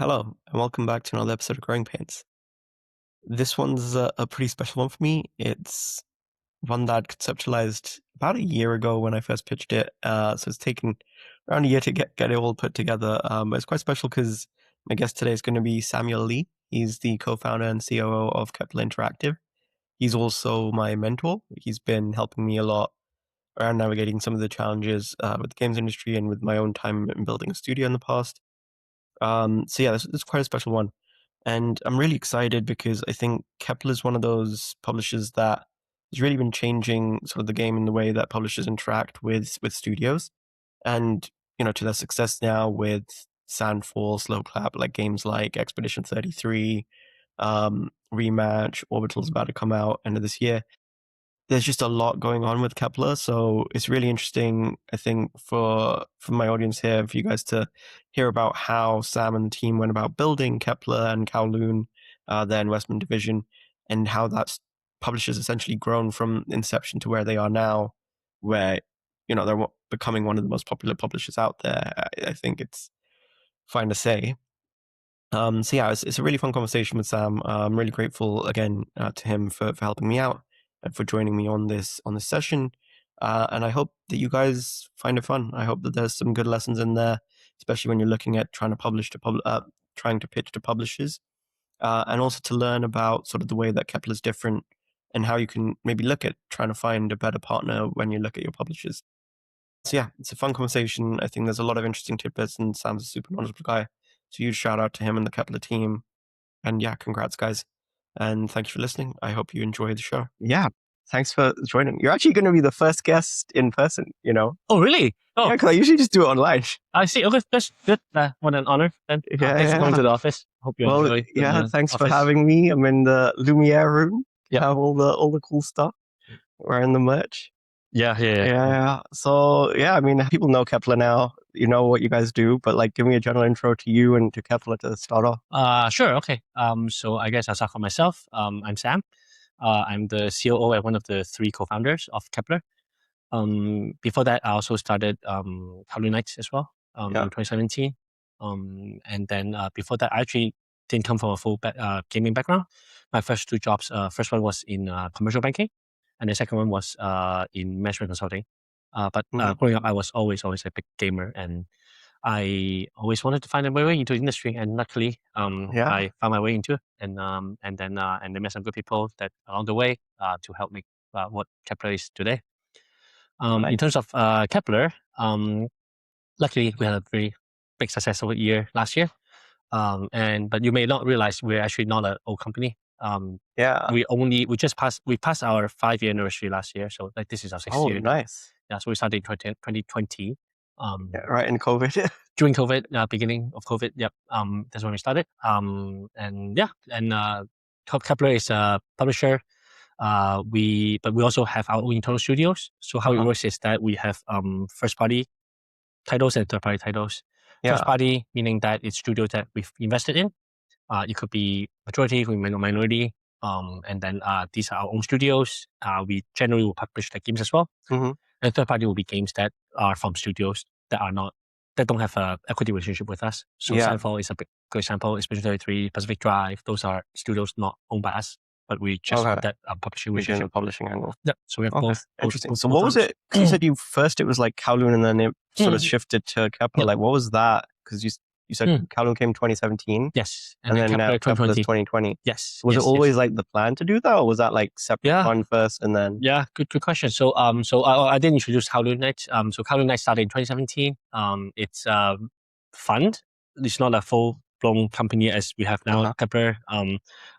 Hello, and welcome back to another episode of Growing Pains. This one's a pretty special one for me. It's one that I conceptualized about a year ago when I first pitched it. So it's taken around a year to get it all put together. But it's quite special because my guest today is going to be Samuel Lee. He's the co-founder and COO of Kepler Interactive. He's also my mentor. He's been helping me a lot around navigating some of the challenges with the games industry and with my own time in building a studio in the past. So yeah, this is quite a special one. And I'm really excited because I think Kepler is one of those publishers that has really been changing sort of the game in the way that publishers interact with studios. And, to their success now with Sandfall, Sloclap, like games like Expedition 33, Rematch, Orbitals about to come out end of this year. There's just a lot going on with Kepler, so it's really interesting, I think, for my audience here, for you guys to hear about how Sam and the team went about building Kepler and Kowloon, their investment division, and how that publisher's essentially grown from inception to where they are now, where they're becoming one of the most popular publishers out there. I think it's fine to say. So yeah, it's a really fun conversation with Sam. I'm really grateful again to him for helping me out and for joining me on this session. And I hope that you guys find it fun. I hope that there's some good lessons in there, especially when you're looking at trying to pitch to publishers, and also to learn about sort of the way that Kepler is different and how you can maybe look at trying to find a better partner when you look at your publishers. So yeah, it's a fun conversation. I think there's a lot of interesting tidbits, and Sam's a super knowledgeable guy. So huge shout out to him and the Kepler team. And yeah, congrats, guys. And thank you for listening. I hope you enjoy the show. Yeah, thanks for joining. You're actually going to be the first guest in person, Oh, really? Oh, Yeah, because I usually just do it online. I see. Okay, that's good. What an honor. Then thanks for coming to the office. Hope you enjoy. Thanks for office. having me. I'm in the Lumiere room. Yeah. Have all the cool stuff. Wearing the merch. Yeah. So yeah, I mean, people know Kepler now. You know what you guys do, but like, give me a general intro to you and to Kepler to start off. Sure. Okay. So I guess I'll start for myself. I'm Sam. I'm the COO and one of the three co-founders of Kepler. Before that, I also started Kowloon Nights as well. In 2017. And then before that, I actually didn't come from a full gaming background. My first two jobs, first one was in commercial banking, and the second one was in management consulting. But growing up, I was always a big gamer, and I always wanted to find my way into the industry. And luckily, I found my way into it, and then met some good people that along the way to help make what Kepler is today. In terms of Kepler, luckily we had a very big successful year last year. But you may not realize we're actually not an old company. We passed our 5-year anniversary last year, so like this is our 6th year. Oh, nice. Yeah, so we started in 2020. Right in COVID. During COVID, beginning of COVID. Yep. That's when we started. Kepler is a publisher. But we also have our own internal studios. So how it works is that we have first party titles and third party titles. First party meaning that it's studios that we've invested in. It could be majority, it could be minority. And then these are our own studios. We generally will publish the games as well. And third party will be games that are from studios that don't have a equity relationship with us. So Sandfall is a good example. Expedition 33, Pacific Drive, those are studios not owned by us, but we just want that publishing relationship. The publishing angle. Yeah, so we have both. Interesting. So what was it? You said it was like Kowloon, and then it sort of shifted to Kepler. Like, what was that? Because you said Kowloon came 2017. Yes, and then now Kepler's 2020. Yes. Was it always like the plan to do that, or was that like separate one first and then? Yeah, good question. So I didn't introduce Kowloon Nights. So Kowloon Nights started in 2017. It's a fund. It's not a full-blown company as we have now at Kepler.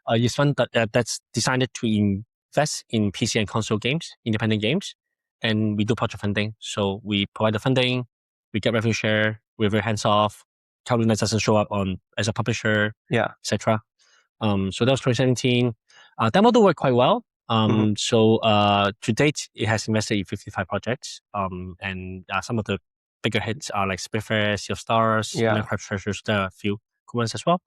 It's fund that's designed to invest in PC and console games, independent games, and we do project funding. So we provide the funding, we get revenue share, we're very hands-off. Kowloon Nights doesn't show up as a publisher, etc. So that was 2017. That model worked quite well. So to date, it has invested in 55 projects. And some of the bigger hits are like Spiritfarer, Sea of Stars, Minecraft Treasures. There are a few cool ones as well.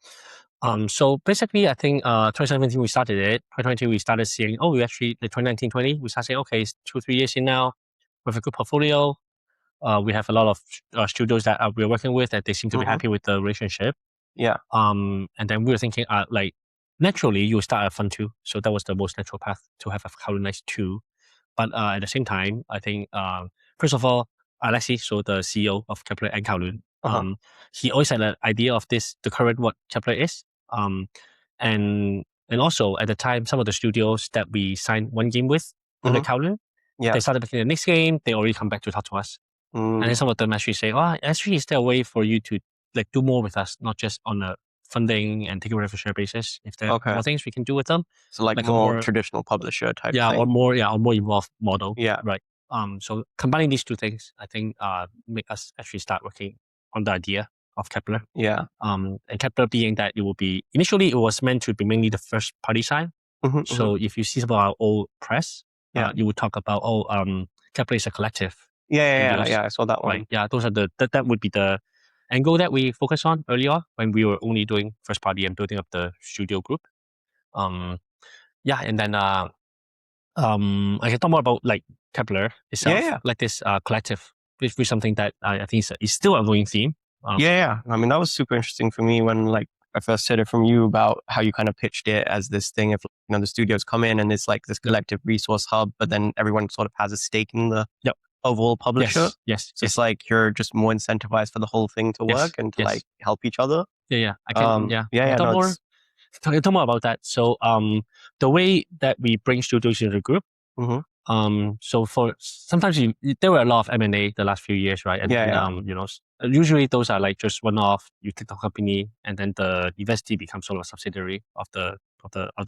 So basically, I think 2017 we started it. 2020 we started seeing, we actually, like 2019-20, we started saying, okay, it's 2-3 years in now with a good portfolio. We have a lot of studios that we're working with that they seem to be happy with the relationship. Yeah. And then we were thinking, like, naturally, you start a fund 2. So that was the most natural path to have a Kowloon Nights 2. But at the same time, I think, first of all, Alexi, so the CEO of Kepler and Kowloon, he always had an idea of this, the current what Kepler is. And also at the time, some of the studios that we signed one game with under Kowloon, they started making the next game, they already come back to talk to us. And then some of them actually say, actually, is there a way for you to like do more with us, not just on a funding and taking revenue share basis? If there are more things we can do with them. So like more traditional publisher type thing. Or more involved model. Yeah. Right. So combining these two things, I think, make us actually start working on the idea of Kepler. Yeah. And Kepler being that it will be, initially it was meant to be mainly the first party side. So if you see some of our old press, you would talk about, Kepler is a collective. Yeah, I saw that one. Right. Yeah, those are that would be the angle that we focus on early on when we were only doing first party and building up the studio group. And then I can talk more about like Kepler itself, like this collective, which is something that I think is still a going theme. I mean, that was super interesting for me when like I first heard it from you about how you kind of pitched it as this thing of, the studios come in and it's like this collective resource hub, but then everyone sort of has a stake in the overall publisher. Yes. So it's like you're just more incentivized for the whole thing to work and to like help each other. I can talk more about that. So the way that we bring studios into the group. So for sometimes there were a lot of M&A the last few years, right? And usually those are like just one off. You take the company and then the investee becomes sort of a subsidiary of the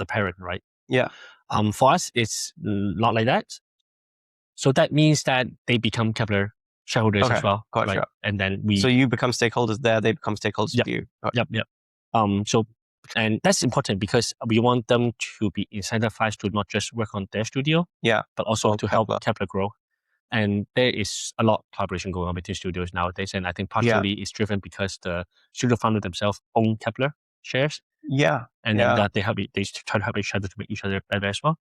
parent, right? Yeah. For us, it's not like that. So that means that they become Kepler shareholders as well. Gotcha. Right? And then so you become stakeholders there, they become stakeholders with you. Yep. And that's important because we want them to be incentivized to not just work on their studio, but also to help Kepler grow. And there is a lot of collaboration going on between studios nowadays. And I think partially it's driven because the studio founder themselves own Kepler shares. And then that they try to help each other to make each other better as well.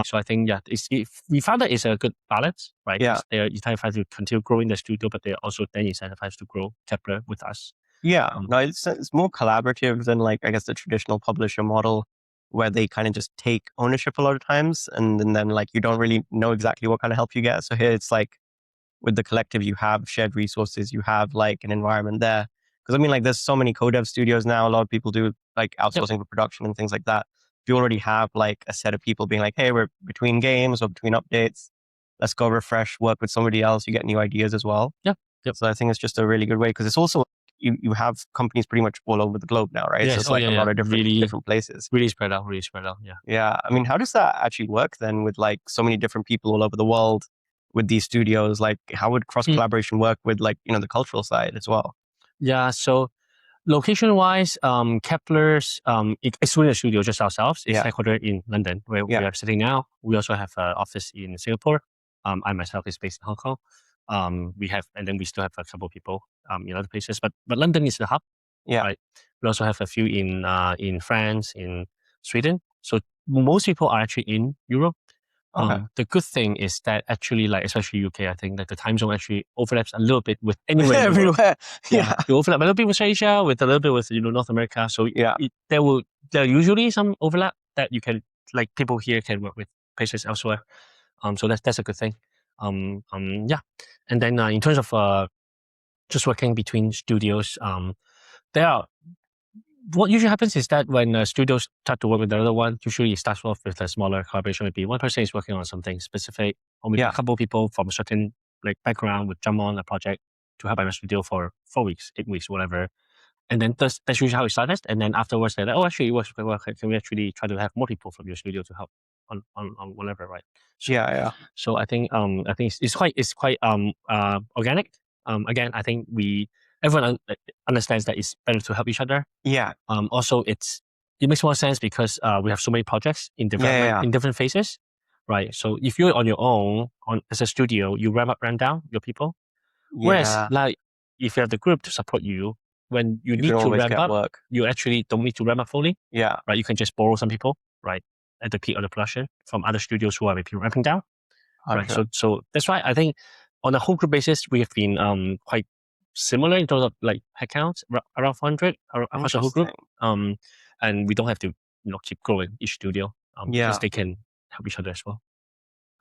So I think, we found that it's a good balance, right? They're incentivized to continue growing the studio, but they're also then incentivized to grow Kepler with us. No, it's more collaborative than like, I guess, the traditional publisher model where they kind of just take ownership a lot of times. And then like, you don't really know exactly what kind of help you get. So here it's like with the collective, you have shared resources, you have like an environment there. Because I mean, like there's so many co-dev studios now. A lot of people do like outsourcing for production and things like that. If you already have like a set of people being like, hey, we're between games or between updates, let's go refresh, work with somebody else. You get new ideas as well. So I think it's just a really good way because it's also, you have companies pretty much all over the globe now, right? So it's like a lot of different places. Really spread out, Yeah. I mean, how does that actually work then with like so many different people all over the world with these studios? Like how would cross collaboration work with like, the cultural side as well? Yeah. So location-wise, Kepler's, excluding the studio, just ourselves, is headquartered in London, where we are sitting now. We also have an office in Singapore. I myself is based in Hong Kong. And then we still have a couple of people in other places, but London is the hub. Right. We also have a few in France, in Sweden. So most people are actually in Europe. The good thing is that actually, like especially UK, I think that the time zone actually overlaps a little bit with anywhere. Everywhere. You overlap a little bit with Asia, with a little bit with North America. So there are usually some overlap that you can, like, people here can work with places elsewhere. So that's a good thing. And then in terms of just working between studios, what usually happens is that when studios start to work with the other one, usually it starts off with a smaller collaboration. Maybe one person is working on something specific, or maybe a couple of people from a certain like background would jump on a project to help out a studio for 4 weeks, 8 weeks, whatever. And then that's usually how it started. And then afterwards, they're like, actually, it works quite well. Can we actually try to have more people from your studio to help on whatever, right? So, So I think it's quite organic. Again, I think everyone understands that it's better to help each other. Also, it makes more sense because we have so many projects in development in different phases, right? So if you're on your own as a studio, you ramp up, ramp down your people. Whereas, like, if you have the group to support you, when you need to ramp up, you actually don't need to ramp up fully. Right? You can just borrow some people, right, at the peak of the production from other studios who are maybe ramping down. Right. So that's why I think on a whole group basis, we have been quite similar in terms of like headcounts, around 400 across the whole group. And we don't have to keep growing each studio because they can help each other as well.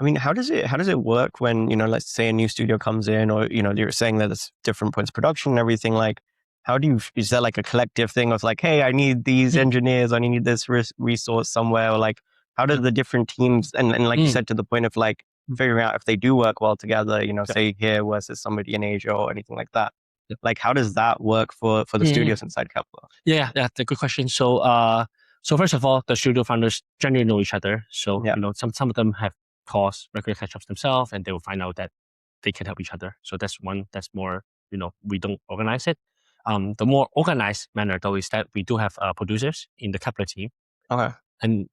I mean, how does it work when, let's say a new studio comes in, or, you're saying that there's different points of production and everything, like, is there like a collective thing of like, hey, I need these engineers, I need this resource somewhere, or like, how do the different teams, and like you said, to the point of like figuring out if they do work well together, say here versus somebody in Asia or anything like that. Like, how does that work for the studios inside Kepler? Yeah, that's a good question. So first of all, the studio founders generally know each other. So, some of them have caused regular catch-ups themselves, and they will find out that they can help each other. So that's one. That's more, we don't organize it. The more organized manner, though, is that we do have producers in the Kepler team. Okay. And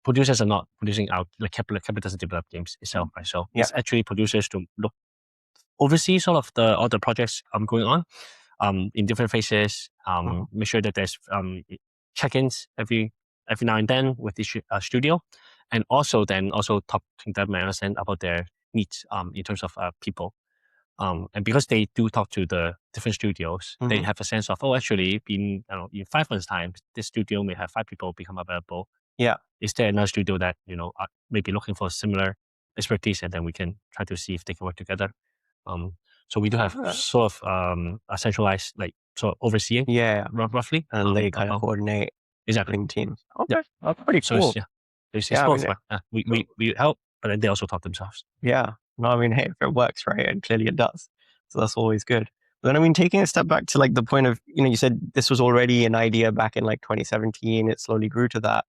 producers are not producing out, like Kepler doesn't develop games itself, right? So it's actually producers to oversee sort of all the projects going on in different phases, make sure that there's check-ins every now and then with each studio, and also talk to them and understand about their needs in terms of people. And because they do talk to the different studios, they have a sense of, actually, in 5 months' time, this studio may have 5 people become available. Yeah. Is there another studio that, are maybe looking for similar expertise, and then we can try to see if they can work together. So we do have sort of a centralized, like, sort of overseeing, roughly. And they kind of coordinate exactly teams. Okay. That's pretty cool. So it's both. We help, but then they also talk themselves. Yeah. No, I mean, hey, if it works, right? And clearly it does. So that's always good. But then, I mean, taking a step back to like the point of, you said this was already an idea back in like 2017. It slowly grew to that.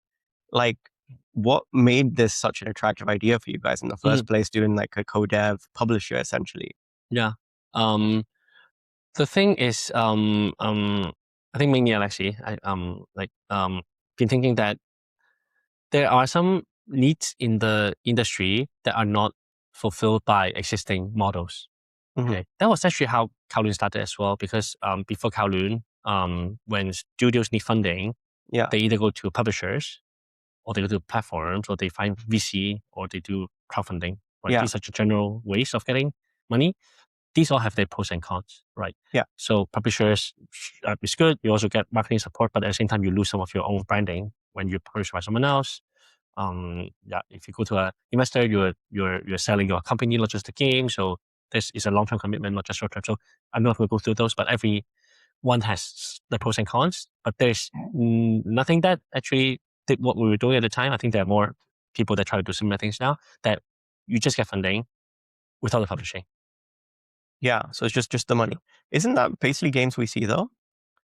Like, what made this such an attractive idea for you guys in the first place, doing like a co-dev publisher, essentially? Yeah. The thing is, I think mainly, actually, been thinking that there are some needs in the industry that are not fulfilled by existing models. Okay, that was actually how Kowloon started as well. Because before Kowloon, when studios need funding, they either go to publishers, or they go to platforms, or they find VC, or they do crowdfunding. Right, these are general ways of getting money. These all have their pros and cons, right? Yeah. So publishers is good. You also get marketing support, but at the same time, you lose some of your own branding when you publish by someone else. If you go to an investor, you're selling your company, not just the game. So this is a long-term commitment, not just short-term. So I'm not going to go through those, but every one has the pros and cons. But there's nothing that actually did what we were doing at the time. I think there are more people that try to do similar things now, that you just get funding without the publishing. Yeah, so it's just the money. Isn't that basically games we see though?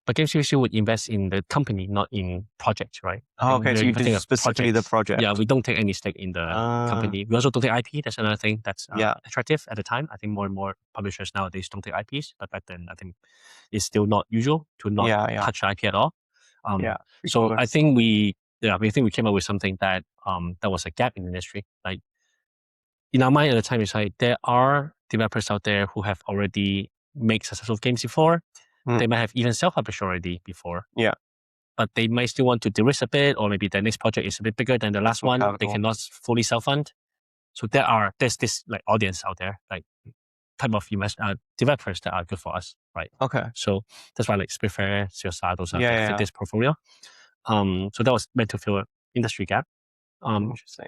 But games we would invest in the company, not in projects, right? Oh, okay, so you do specifically the project. Yeah, we don't take any stake in the company. We also don't take IP. That's another thing that's attractive at the time. I think more and more publishers nowadays don't take IPs, but back then I think it's still not usual to not touch IP at all. So I think we came up with something that that was a gap in the industry. Like, in our mind at the time, it's like there are developers out there who have already made successful games before. They might have even self-published already before. Yeah. But they might still want to de-risk a bit, or maybe their next project is a bit bigger than the last one. They cannot fully self-fund. So there's this like audience out there, like type of developers that are good for us, right? Okay. So that's why like Spitfire, CSR, those are fit this portfolio. So that was meant to fill an industry gap.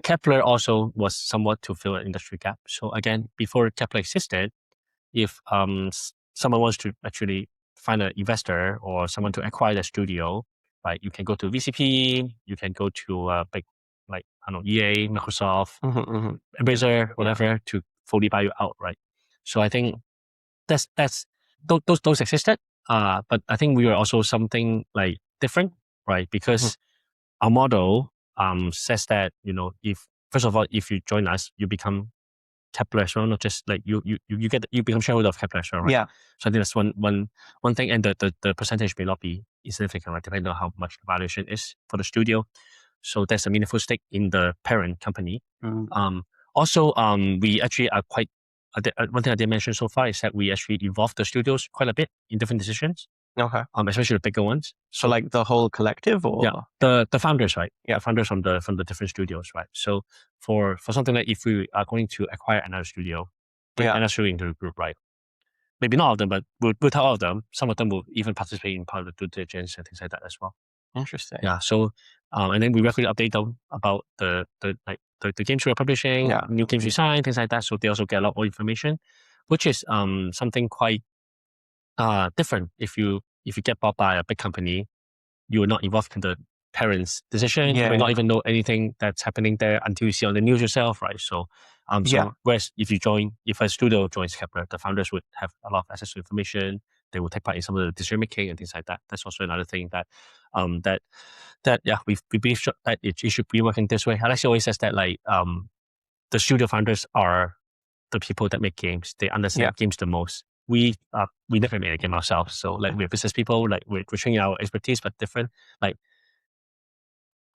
Kepler also was somewhat to fill an industry gap. So again, before Kepler existed, if someone wants to actually find an investor or someone to acquire the studio, right? You can go to VCP, you can go to big, like, I don't know, EA, Microsoft, Embracer, whatever, to fully buy you out, right? So I think that's those existed, but I think we were also something like different, right? Because our model says that, if first of all, if you join us, you become Kepler as well, not just like you become shareholder of Kepler as well, right? Yeah. So I think that's one thing, and the percentage may not be insignificant, right? Depending on how much the valuation is for the studio. So that's a meaningful stake in the parent company. Also, we actually are quite. One thing I didn't mention so far is that we actually involve the studios quite a bit in different decisions. Okay. Especially the bigger ones. So like the whole collective, or the founders, right? Yeah, founders from the different studios, right? So for something like, if we are going to acquire another studio, bring another studio into the group, right? maybe not all of them, but we'll tell all of them. Some of them will even participate in part of the due diligence and things like that as well. Interesting. Yeah. So, and then we regularly update them about the games we're publishing, new games we sign, things like that. So they also get a lot more information, which is something quite different. If you get bought by a big company, you are not involved in the parents' decision. You may not even know anything that's happening there until you see on the news yourself, right? So, whereas if a studio joins Kepler, the founders would have a lot of access to information. They will take part in some of the decision making and things like that. That's also another thing that, we believe that it should be working this way. Alexi always says that the studio founders are the people that make games. They understand games the most. We never made a game ourselves, so we're business people. We're training our expertise, but different.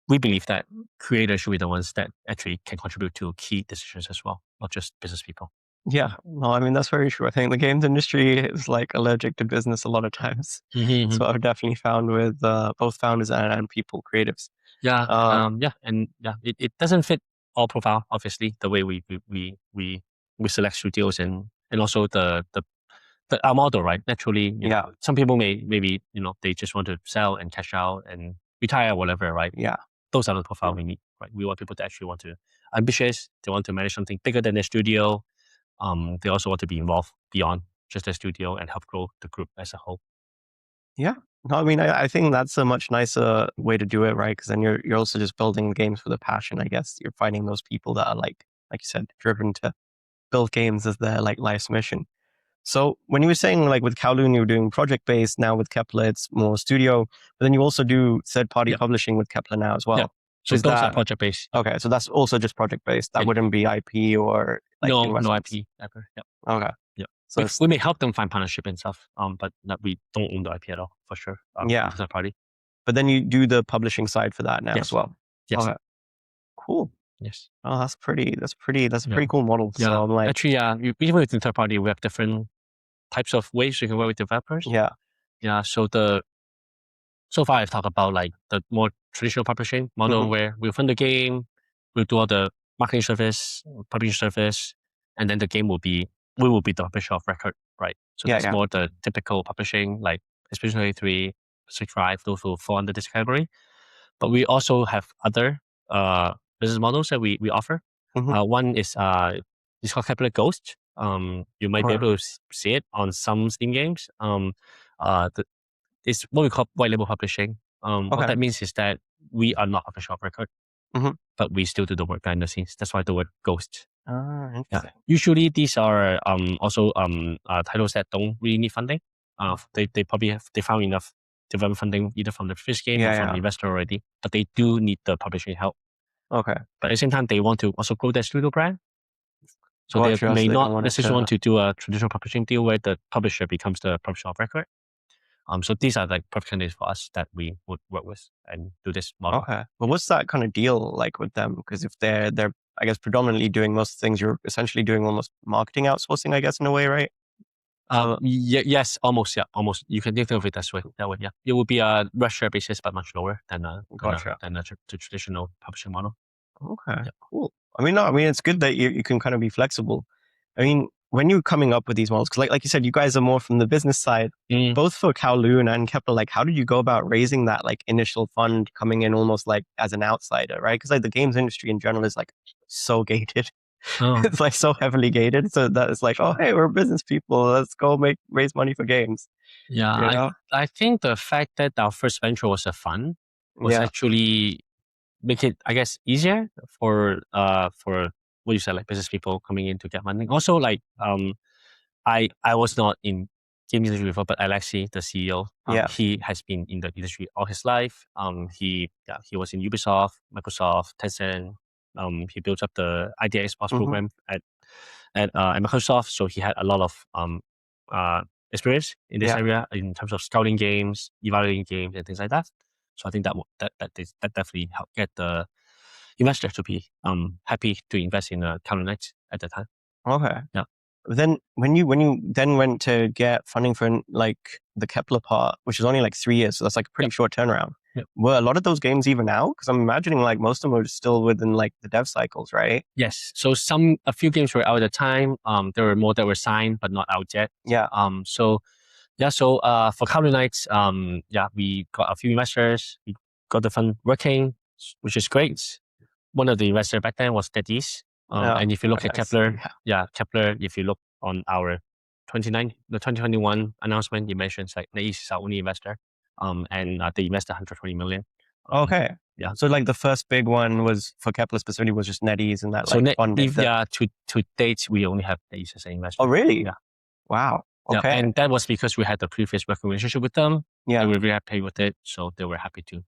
We believe that creators should be the ones that actually can contribute to key decisions as well, not just business people. Yeah, no, I mean, that's very true. I think the games industry is allergic to business a lot of times. Mm-hmm. So I've definitely found with both founders and people, creatives. It doesn't fit all profile, obviously, the way we select studios and also our model, right? Naturally, some people maybe they just want to sell and cash out and retire or whatever, right? Yeah. Those are the profile we need, right? We want people to actually want to ambitious. They want to manage something bigger than their studio. They also want to be involved beyond just their studio and help grow the group as a whole. Yeah. No, I mean, I think that's a much nicer way to do it, right? Because then you're also just building games with a passion, I guess. You're finding those people that are like you said, driven to build games as their life's mission. So when you were saying with Kowloon, you were doing project-based, now with Kepler, it's more studio, but then you also do third-party publishing with Kepler now as well. Yeah. So those are project-based. Okay, so that's also just project-based. That wouldn't be IP or no IP ever. Yep. Okay. Yeah. So we may help them find partnership and stuff, but we don't own the IP at all, for sure. Third party. But then you do the publishing side for that now as well. Yes. Okay. Cool. Yes. Oh, that's a pretty cool model. Yeah. So I'm actually, even with the third party, we have different types of ways you can work with developers. Yeah. Yeah. So far I've talked about the more traditional publishing model where we'll fund the game, we'll do all the marketing service, publishing service, and then the game we will be the publisher of record, right? So that's more the typical publishing, like Expedition 33, Pacific Drive, those will fall under this category. But we also have other business models that we offer. One is it's called Kepler Ghost. You might be able to see it on some Steam games. It's what we call white label publishing. What that means is that we are not publisher of record, but we still do the work behind the scenes. That's why the word ghost. Usually these are also titles that don't really need funding. They probably they found enough development funding either from the previous game or from the investor already, but they do need the publishing help. Okay. But at the same time, they want to also grow their studio brand. So they may not necessarily want to do a traditional publishing deal where the publisher becomes the publisher of record. So these are perfect candidates for us that we would work with and do this model. Okay. But what's that kind of deal like with them? Because if they're I guess predominantly doing most things, you're essentially doing almost marketing outsourcing, I guess, in a way, right? Yes, almost. Yeah, almost. You can think of it that way. Yeah, it would be a rev share basis, but much lower than the traditional publishing model. Okay, cool. I mean, it's good that you can kind of be flexible. I mean, when you're coming up with these models, because like you said, you guys are more from the business side, both for Kowloon and Kepler, how did you go about raising that initial fund coming in almost as an outsider, right? Because the games industry in general is so gated. It's so heavily gated. So that it's oh, hey, we're business people. Let's go raise money for games. Yeah, I think the fact that our first venture was a fund was actually make it, I guess, easier for what you said, business people coming in to get money. Also, I was not in game industry before, but Alexi, the CEO, he has been in the industry all his life. He was in Ubisoft, Microsoft, Tencent. He built up the idea Xbox program at Microsoft, so he had a lot of experience in this area in terms of scouting games, evaluating games, and things like that. So I think that definitely helped get the investor to be happy to invest in Kowloon Nights at that time. Okay. Yeah. Then when you then went to get funding for the Kepler part, which is only 3 years, so that's a pretty short turnaround. Yep. Were a lot of those games even out? Because I'm imagining like most of them are still within like the dev cycles, right? Yes. So a few games were out at the time. There were more that were signed but not out yet. Yeah. So for Kowloon Nights, we got a few investors. We got the fund working, which is great. One of the investors back then was Thesis. And if you look at nice. Kepler, Kepler, if you look on our the 2021 announcement, it mentions like Thesis is our only investor. And they invested 120 million. Okay. Yeah. So like the first big one was for Kepler specifically was just NetEase and that So like funded. to date, we only have Thesis as an investor. Oh, really? Yeah. Wow. Yeah, Okay. and that was because we had the previous working relationship with them. Yeah. They were very happy with it, so they were happy to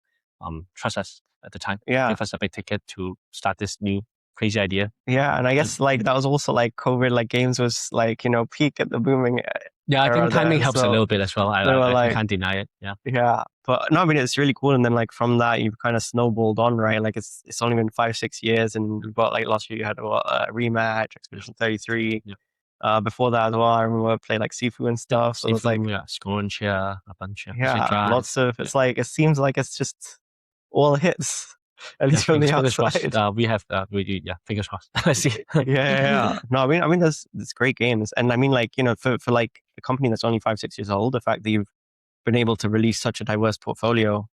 trust us at the time. Yeah. Give us a big ticket to start this new crazy idea. Yeah, and I guess like that was also like COVID, like games was like, you know, peak at the booming. Yeah, I think timing helps a so little bit as well. they were I like, can't deny it. Yeah. yeah, but no, I mean it's really cool. And then like from that, you've kind of snowballed on, right? Like it's only been 5-6 years, and you've got like last year you had Rematch, Expedition 33. Yeah. Before that as well, I remember I played like Sifu and stuff. So Sifu, it's like Scorn, a bunch. yeah, lots of. It's like it seems like it's just all hits. At least from the outside. We have fingers crossed. Let's see. Yeah. No, I mean, there's great games, and I mean, like, you know, for like a company that's only 5-6 years old, the fact that you've been able to release such a diverse portfolio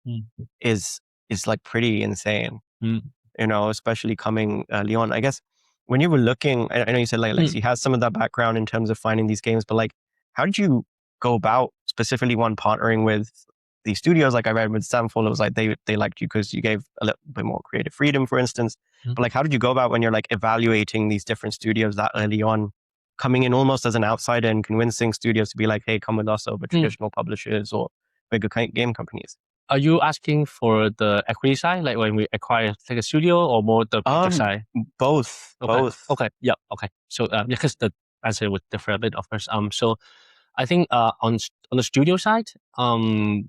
is like pretty insane. You know, especially coming early on. I guess when you were looking, I know you said like Lexi has some of that background in terms of finding these games, but like, how did you go about specifically partnering with these studios? Like I read with Sandfall, it was like they liked you because you gave a little bit more creative freedom, for instance. But like, how did you go about when you're like evaluating these different studios that early on, coming in almost as an outsider and convincing studios to be like, hey, come with us over traditional publishers or bigger game companies? Are you asking for the equity side, like when we acquire like a studio, or more the project side? Both. Okay. Both. Okay. Yeah. Okay. So because the answer would differ a bit, of course. So I think on the studio side,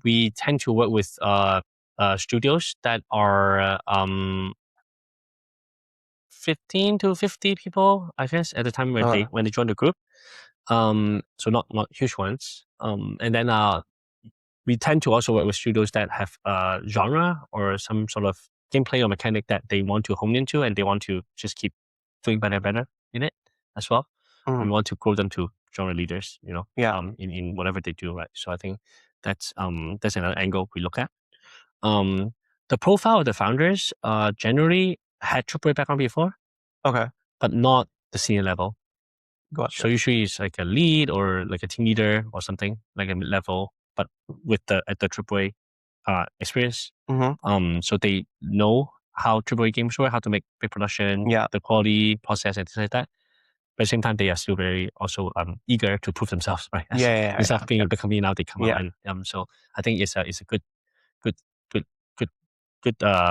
we tend to work with studios that are 15 to 50 people, I guess, at the time when they joined the group. So not huge ones. And then we tend to also work with studios that have a genre or some sort of gameplay or mechanic that they want to hone into, and they want to just keep doing better and better in it as well. We want to grow them to genre leaders, you know, in whatever they do, right? So I think that's another angle we look at. The profile of the founders generally had AAA background before, but not the senior level. Gotcha. So usually it's like a lead or like a team leader or something like a mid level, but with the AAA experience. So they know how AAA games work, how to make big production, the quality process and things like that. But at the same time, they are still very also eager to prove themselves, right? Instead of being a big company now, they come out and so I think it's a good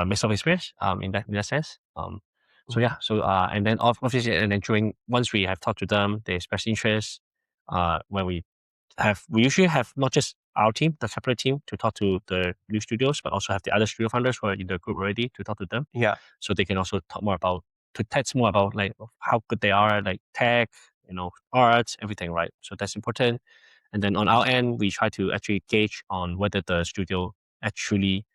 mix of experience in that sense. And then obviously, and then once we have talked to them, they express interest. When we usually have not just our team, the Kepler team, to talk to the new studios, but also have the other studio founders who are in the group already to talk to them. Yeah. So they can also talk more about, to test more about like how good they are, like tech, you know, art, everything, right? So that's important. And then on our end, we try to actually gauge on whether the studio actually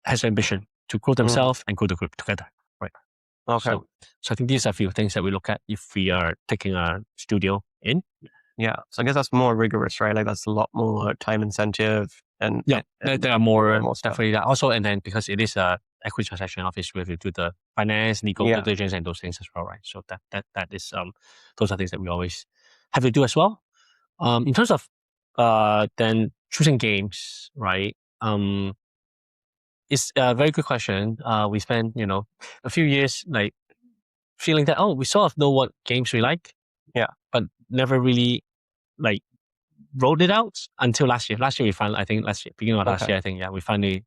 has ambition to grow themselves and grow the group together, right? Okay. So I think these are a few things that we look at if we are taking a studio in. Yeah. So I guess that's more rigorous, right? Like that's a lot more time incentive and there are more definitely that also. And then because it is a equity transaction, obviously we have to do the finance, legal diligence and those things as well, right? So that is those are things that we always have to do as well. In terms of then choosing games, right? It's a very good question. We spent, a few years like feeling that, we sort of know what games we like. Yeah. But never really like wrote it out until last year. Last year, beginning of last year, I think, we finally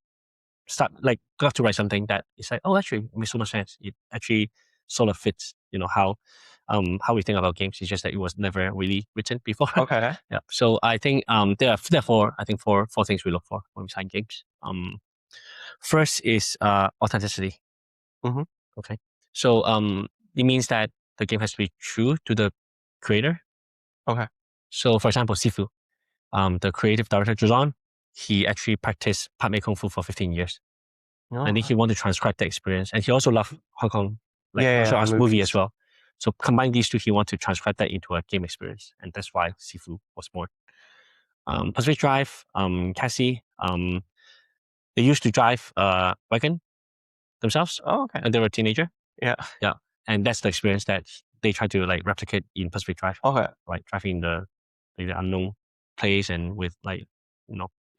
got to write something that is like, actually, it makes so much sense. It actually sort of fits, how we think about games. It's just that it was never really written before. Okay. Yeah. So I think therefore, I think four things we look for when we sign games. First is authenticity. Okay. So it means that the game has to be true to the creator. Okay. So for example, Sifu, the creative director John, he actually practiced Padme Kung Fu for 15 years. Oh, I think he wanted to transcribe the experience, and he also loved Hong Kong, like martial arts movie as well. So combine these two, he wanted to transcribe that into a game experience, and that's why Sifu was born. Pacific Drive, Cassie, they used to drive wagon themselves, Oh, okay. and they were a teenager. Yeah. Yeah, and that's the experience that they try to like replicate in Pacific Drive. Okay. Right, driving the unknown place and with like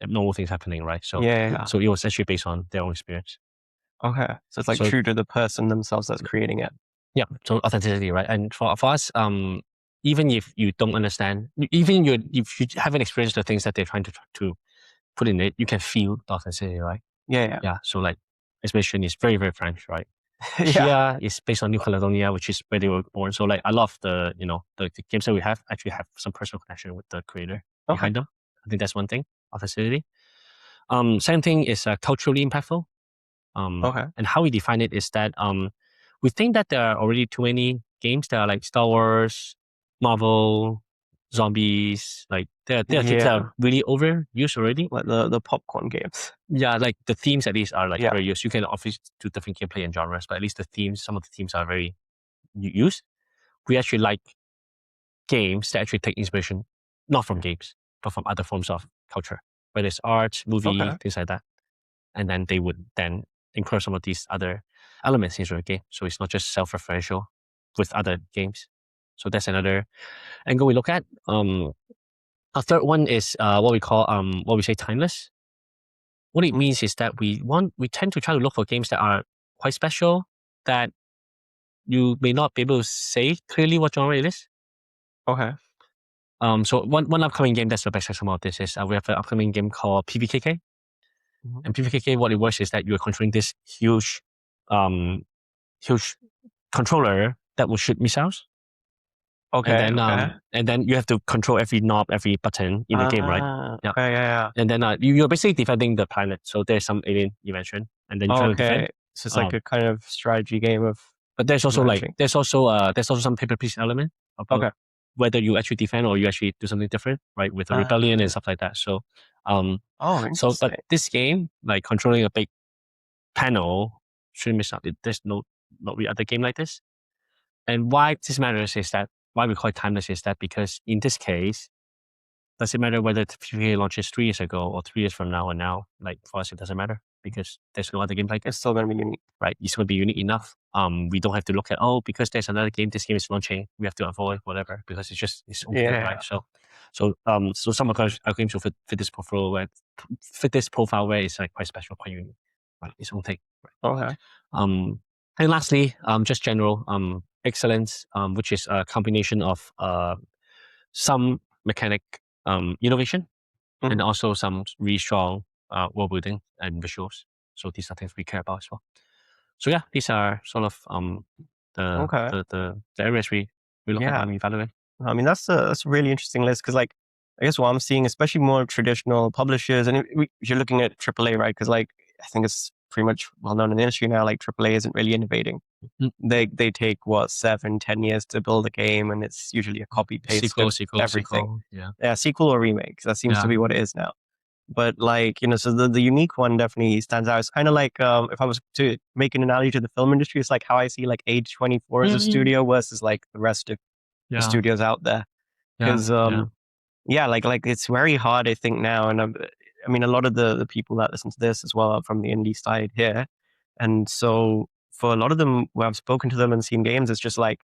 abnormal things happening, right? So so it was actually based on their own experience. Okay, so it's like true to the person themselves that's creating it. Yeah, so authenticity, right? And for us, even if you don't understand, even if you haven't experienced the things that they're trying to put in it, you can feel the authenticity, right? Yeah. So like, expression is very, very French, right? Here is based on New Caledonia, which is where they were born. So like, I love the the games that we have actually have some personal connection with the creator behind them. I think that's one thing, authenticity. Same thing is culturally impactful. And how we define it is that we think that there are already too many games that are like Star Wars, Marvel, zombies. Like there are things that are really overused already. Like the popcorn games. Yeah, like the themes at least are like very used. You can obviously do different gameplay and genres, but at least the themes, some of the themes are very used. We actually like games that actually take inspiration, not from games, but from other forms of culture, whether it's art, movie, things like that. And then they would then include some of these other elements into the game. So it's not just self-referential with other games. So that's another angle we look at. A third one is what we call what we say timeless. What it means is that we tend to try to look for games that are quite special, that you may not be able to say clearly what genre it is. Okay. So one upcoming game that's the best example of this is we have an upcoming game called PVKK. And PVKK, what it works is that you're controlling this huge controller that will shoot missiles. Okay. And then you have to control every knob, every button in the game, right? Yeah. And then you're basically defending the planet. So there's some alien invention, and then you try to defend. So it's like a kind of strategy game of. But there's also there's also some paper piece element about whether you actually defend or you actually do something different, right? With a rebellion and stuff like that. So interesting. But this game, like controlling a big panel, shouldn't miss out. There's not really other game like this. And why this matters is that why we call it timeless is that because in this case, does it matter whether the PVK launches 3 years ago or 3 years from now or now? Like for us, it doesn't matter because there's no other game like it. It's still going to be unique, right? It's going to be unique enough. We don't have to look at because there's another game. This game is launching. We have to avoid whatever because it's okay, right? So some of our games will fit this profile where it's like quite special, quite unique, right? Its own thing. Right? Okay. And lastly, just general excellence, which is a combination of some mechanic innovation and also some really strong world building and visuals. So these are things we care about as well. So yeah, these are sort of the areas we look at and evaluate. I mean, that's a really interesting list because, like, I guess what I'm seeing, especially more traditional publishers, and if you're looking at AAA, right? Because, like, I think it's pretty much well known in the industry now. Like, AAA isn't really innovating. They take 7-10 years to build a game, and it's usually a copy paste sequel, everything. Yeah, sequel or remake. That seems to be what it is now. But like, so the unique one definitely stands out. It's kind of like if I was to make an analogy to the film industry, it's like how I see like A24 as a studio versus like the rest of the studios out there. Because like it's very hard, I think now, and I mean a lot of the people that listen to this as well are from the indie side here, and so for a lot of them, where I've spoken to them and seen games, it's just like,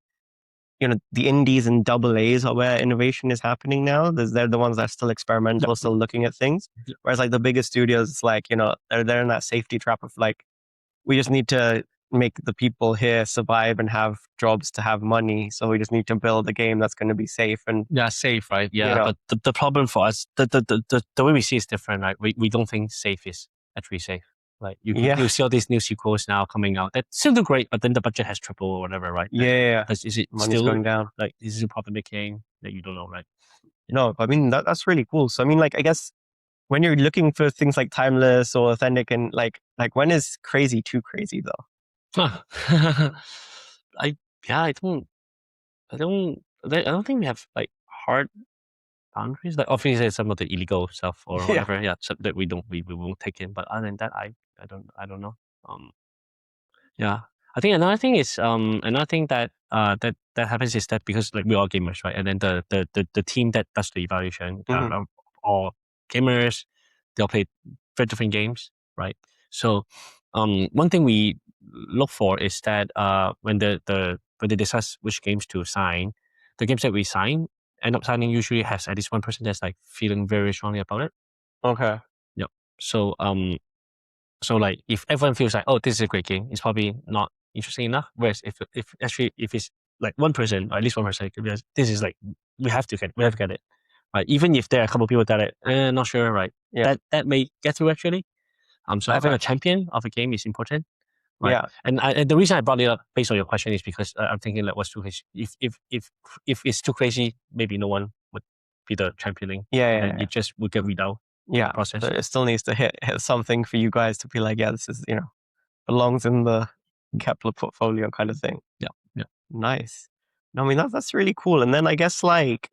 the indies and double A's are where innovation is happening now. They're the ones that are still experimental, still looking at things. Whereas like the biggest studios, it's like, they're in that safety trap of like, we just need to make the people here survive and have jobs to have money. So we just need to build a game that's going to be safe and safe, right? Yeah, but the problem for us, the way we see is different, right? We don't think safe is actually safe. Like you see all these new sequels now coming out that still do great, but then the budget has tripled or whatever, right? Is it money's still going down? Like, is it a profit making that you don't know, right? No, I mean that's really cool. So I mean, like, I guess when you're looking for things like timeless or authentic, and like when is crazy too crazy though? I don't think we have like hard boundaries. Like obviously some of the illegal stuff or Yeah. whatever, yeah, so that we won't take in. But other than that, I don't know. Yeah. I think another thing is another thing that that happens is that because like we're all gamers, right? And then the team that does the evaluation are all gamers. They'll play very different games, right? So one thing we look for is that when when they discuss which games to sign, the games that we sign end up signing usually has at least one person that's like feeling very strongly about it. Okay. Yep. So so like if everyone feels like, oh, this is a great game, it's probably not interesting enough. Whereas if actually if it's like one person or at least one person, this is like we have to get it. Right. Even if there are a couple of people that are not sure, right? Yeah. That may get through actually. So having Okay. a champion of a game is important. Right. Yeah. And the reason I brought it up based on your question is because I'm thinking like what's too crazy. If it's too crazy, maybe no one would be the championing. Yeah. And Yeah. then Yeah. it just would get weed out in Yeah. the process. But it still needs to hit something for you guys to be like, yeah, this is, belongs in the Kepler portfolio kind of thing. Yeah. Yeah. Nice. No, I mean that's really cool. And then I guess like,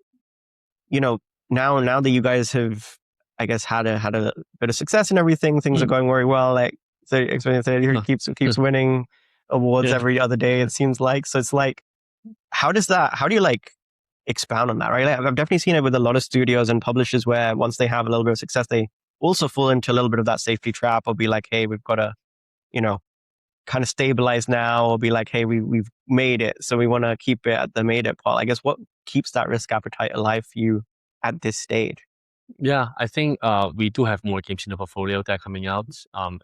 now that you guys have, I guess, had a bit of success and everything, things are going very well. Like so Experience Theater keeps winning awards Yeah. every other day, it seems like. So it's like, how do you like expound on that, right? Like, I've definitely seen it with a lot of studios and publishers where once they have a little bit of success, they also fall into a little bit of that safety trap or be like, hey, we've got to, you know, kind of stabilize now, or be like, hey, we've made it, so we want to keep it at the made it part. I guess what keeps that risk appetite alive for you at this stage? Yeah, I think we do have more games in the portfolio that are coming out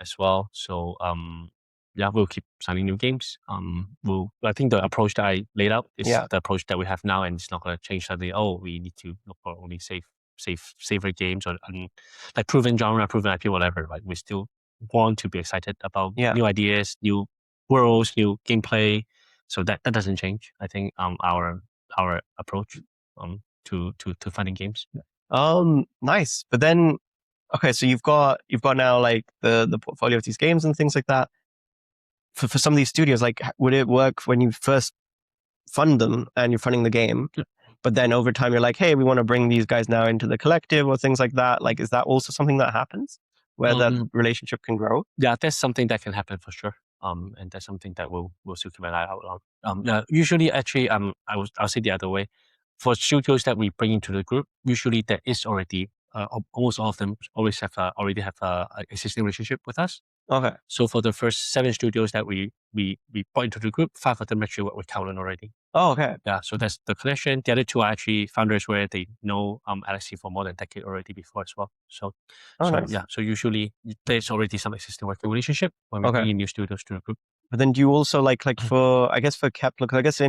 as well. So yeah, we'll keep signing new games. I think the approach that I laid out is Yeah. the approach that we have now, and it's not going to change suddenly. Oh, we need to look for only safer games or like proven genre, proven IP, whatever. Right? We still want to be excited about Yeah. new ideas, new worlds, new gameplay. So that doesn't change. I think our approach to finding games. Nice. But then, okay, so you've got now like the portfolio of these games and things like that. For some of these studios, like, would it work when you first fund them and you're funding the game, but then over time you're like, hey, we want to bring these guys now into the collective or things like that? Like, is that also something that happens where that relationship can grow? Yeah, that's something that can happen for sure. And that's something that we'll still keep an eye out on. Yeah, usually actually, I'll say the other way. For studios that we bring into the group, usually there is already almost all of them already have a existing relationship with us. Okay. So for the first 7 studios that we brought into the group, 5 of them actually work with Kowloon already. Oh, okay. Yeah, so that's the connection. The other 2 are actually founders where they know Alexi for more than a decade already before as well. So Nice. yeah, so usually there's already some existing working relationship when we bring in new studios to the group. But then do you also like for, I guess, for Kepler, because I guess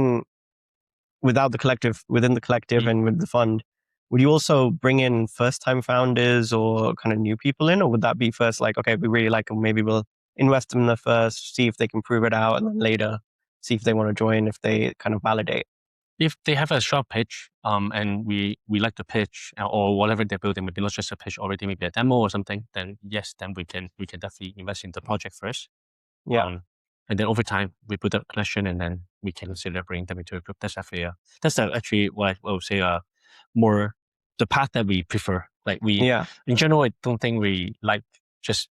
within the collective and with the fund, would you also bring in first time founders or kind of new people in, or would that be first like, okay, we really like them, maybe we'll invest them in the first, see if they can prove it out, and then later see if they want to join, if they kind of validate? If they have a strong pitch, and we like the pitch or whatever they're building, maybe not just a pitch already, maybe a demo or something, then yes, then we can definitely invest in the project first. Yeah. And then over time we put up connection, and then we can consider bringing them into a group. That's definitely actually what I would say more the path that we prefer. Like in general, I don't think we like just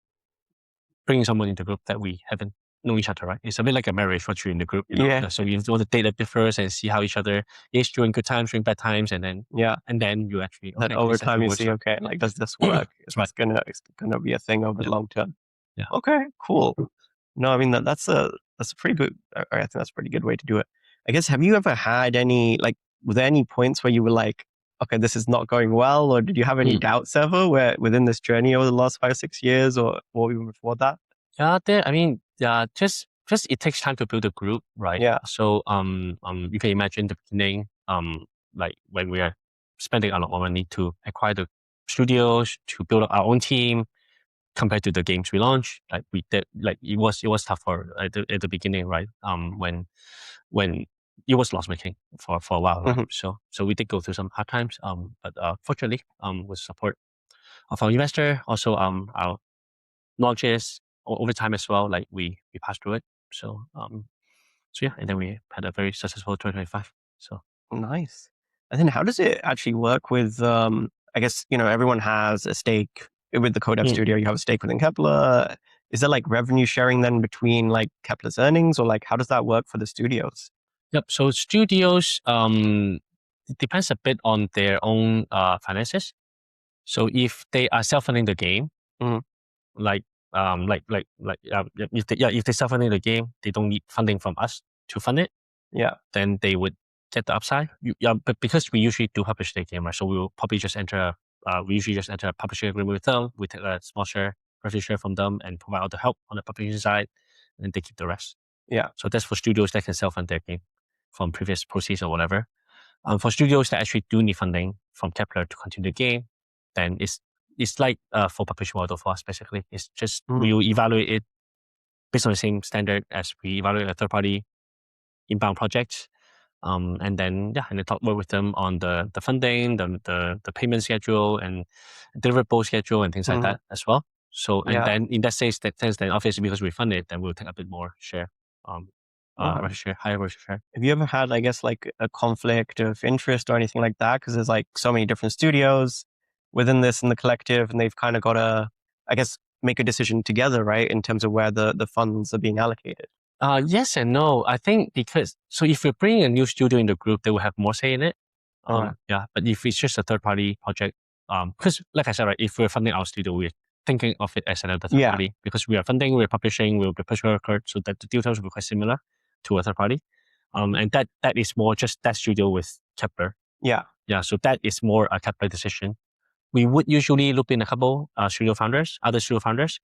bringing someone into the group that we haven't known each other, right? It's a bit like a marriage once you're in the group. Yeah. So you want to date a bit first and see how each other is during good times, during bad times, and then you actually That over time you see, okay, like, does this work? It's gonna be a thing over the long term. Yeah. Okay, cool. No, I mean that's a pretty good. I think that's a pretty good way to do it. I guess, have you ever had any, like, were there any points where you were like, okay, this is not going well, or did you have any doubts ever where within this journey over the last 5-6 years, or even before that? Yeah, just it takes time to build a group, right? Yeah. So you can imagine the beginning, like when we are spending a lot more money to acquire the studios, to build up our own team, compared to the games we launched, like we did, like it was tough for at the beginning, right? When it was loss making for a while, right? So we did go through some hard times. But fortunately, with support of our investor, also our launches over time as well, like we passed through it. So yeah, and then we had a very successful 2025. So Nice. And then how does it actually work with, I guess, everyone has a stake with the co-dev studio, you have a stake within Kepler. Is there like revenue sharing then between like Kepler's earnings, or like how does that work for the studios? Yep. So studios, it depends a bit on their own finances. So if they are self-funding the game, Mhm. like if they self-funding the game, they don't need funding from us to fund it. Yeah. Then they would get the upside. But because we usually do publish the game, right? So we will probably just enter. We usually just enter a publishing agreement with them. We take a small share, revenue share from them, and provide all the help on the publishing side, and they keep the rest. Yeah. So that's for studios that can self-fund their game from previous proceeds or whatever. For studios that actually do need funding from Kepler to continue the game, then it's like a full publishing model for us. Basically, it's just we will evaluate it based on the same standard as we evaluate a third-party inbound project. And then work with them on the funding, the payment schedule and deliverable schedule and things like that as well. So and then in that sense, then obviously because we fund it, then we'll take a bit more share, revenue share, higher revenue share. Have you ever had, I guess, like a conflict of interest or anything like that? Because there's like so many different studios within this in the collective, and they've kind of got to, I guess, make a decision together, right, in terms of where the funds are being allocated. Yes and no. I think because if we're bringing a new studio in the group, they will have more say in it. Alright. Yeah, but if it's just a third party project, because like I said, right, if we're funding our studio, we're thinking of it as another third party because we are funding, we're publishing, we'll be pushing record, so that the deal terms will be quite similar to a third party. And that is more just that studio with Kepler. Yeah. Yeah, so that is more a Kepler decision. We would usually loop in a couple other studio founders,